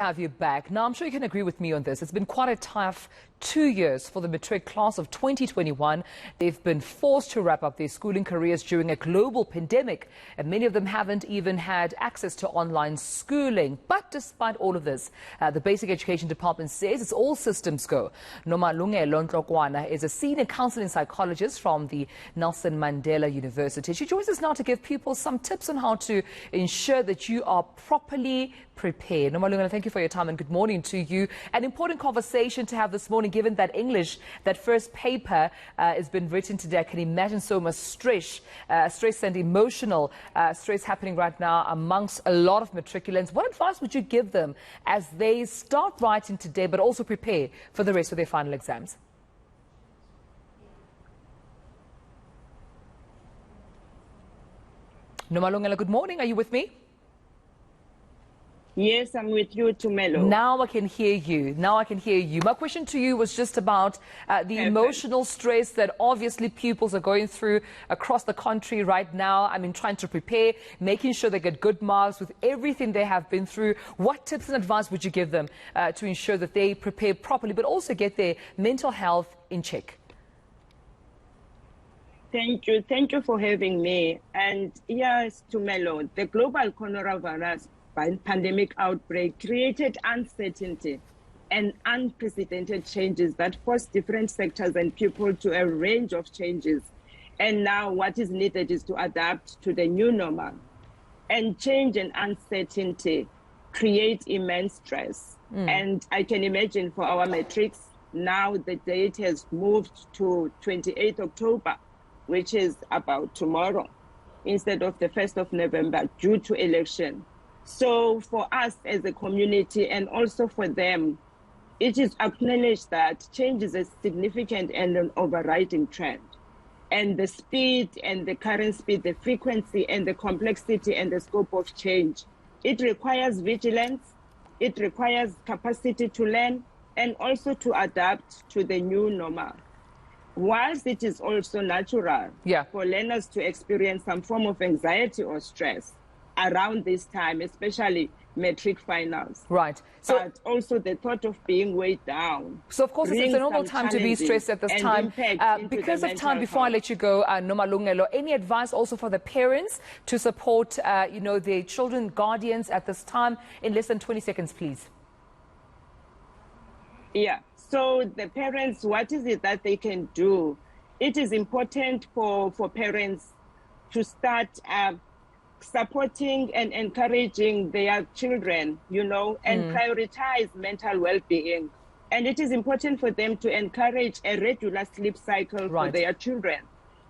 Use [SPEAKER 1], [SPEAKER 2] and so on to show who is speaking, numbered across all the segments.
[SPEAKER 1] Have you back. Now, I'm sure you can agree with me on this. It's been quite a tough 2 years for the Matric class of 2021. They've been forced to wrap up their schooling careers during a global pandemic, and many of them haven't even had access to online schooling. But despite all of this, the Basic Education Department says it's all systems go. Nomalungelo Ntlokwana is a Senior Counselling Psychologist from the Nelson Mandela University. She joins us now to give pupils some tips on how to ensure that you are properly prepared. Nomalungelo, thank you for your time and good morning to you. An important conversation to have this morning, given that English, that first paper has been written today. I can imagine so much stress and emotional stress happening right now amongst a lot of matriculants. What advice would you give them as they start writing today but also prepare for the rest of their final exams? Nomalungelo, good morning. Are you with me?
[SPEAKER 2] Yes, I'm with you, Tumelo.
[SPEAKER 1] Now I can hear you. My question to you was just about the emotional stress that obviously pupils are going through across the country right now. I mean, trying to prepare, making sure they get good marks with everything they have been through. What tips and advice would you give them to ensure that they prepare properly, but also get their mental health in check?
[SPEAKER 2] Thank you for having me. And yes, Tumelo, the global coronavirus pandemic outbreak created uncertainty and unprecedented changes that forced different sectors and people to a range of changes. And now what is needed is to adapt to the new normal. And change and uncertainty create immense stress. And I can imagine for our matrics, now the date has moved to 28th October, which is about tomorrow, instead of the 1st of November due to election. So for us as a community and also for them, it is acknowledged that change is a significant and an overriding trend. And the speed and the current speed, the frequency and the complexity and the scope of change, it requires vigilance, it requires capacity to learn and also to adapt to the new normal. Whilst it is also natural for learners to experience some form of anxiety or stress around this time, especially matric finals.
[SPEAKER 1] Right.
[SPEAKER 2] So, but also the thought of being weighed down.
[SPEAKER 1] So, of course, it's a normal time to be stressed at this time. Because of time, before I let you go, Nomalungelo, any advice also for the parents to support, their children, guardians at this time? In less than 20 seconds, please.
[SPEAKER 2] Yeah. So the parents, what is it that they can do? It is important for parents to start supporting and encouraging their children, and prioritize mental well-being. And it is important for them to encourage a regular sleep cycle for their children.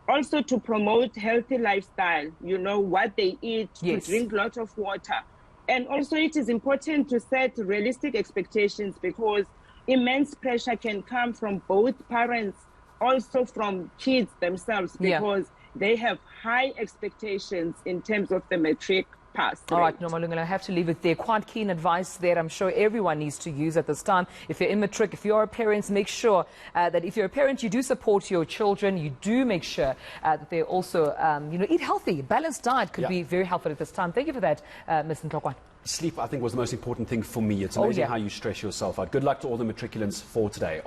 [SPEAKER 2] Also to promote healthy lifestyle, what they eat, to drink lots of water. And also it is important to set realistic expectations because immense pressure can come from both parents, also from kids themselves, because they have high expectations in terms of the matric pass rate.
[SPEAKER 1] All right, Nomalungelo, I have to leave it there. Quite keen advice there I'm sure everyone needs to use at this time. If you're in matric, if you're a parent, make sure that if you're a parent, you do support your children. You do make sure that they also, eat healthy. Balanced diet could be very helpful at this time. Thank you for that, Mr. Ntlokwana.
[SPEAKER 3] Sleep, I think, was the most important thing for me. It's amazing how you stress yourself out. Good luck to all the matriculants for today.